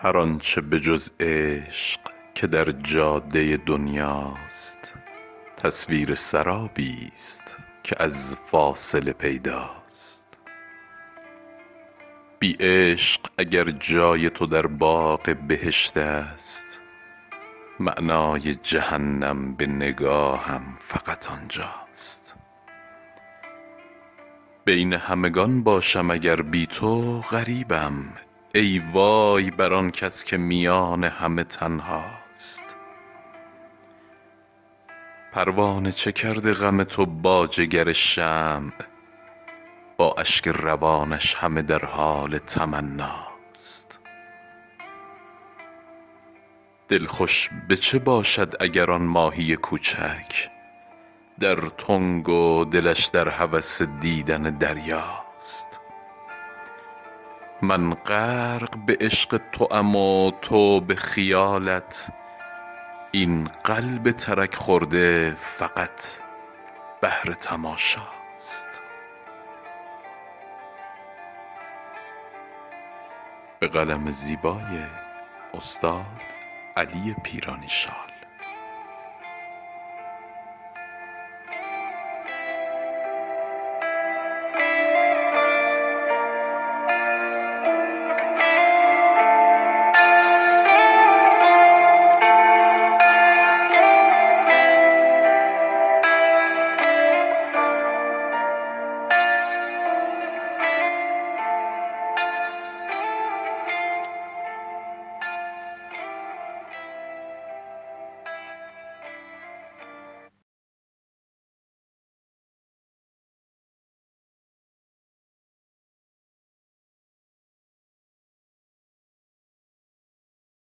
هر آنچه به جز عشق که در جاده دنیاست، تصویر سرابی است که از فاصله پیداست. بی عشق اگر جای تو در باغ بهشت است، معنای جهنم به نگاهم فقط آنجاست. بین همگان باشم اگر بی تو غریبم، ای وای بر آن کس که میان همه تنهاست. پروانه چه کرده غم تو با جگر شمع، با اشک روانش همه در حال تمناست. دلخوش به چه باشد اگر آن ماهی کوچک در تنگ و دلش در هوس دیدن دریاست. من غرق به عشق توام و تو به خیالت، این قلب ترک خورده فقط بهر تماشاست. به قلم زیبای استاد علی پیرانی شاه.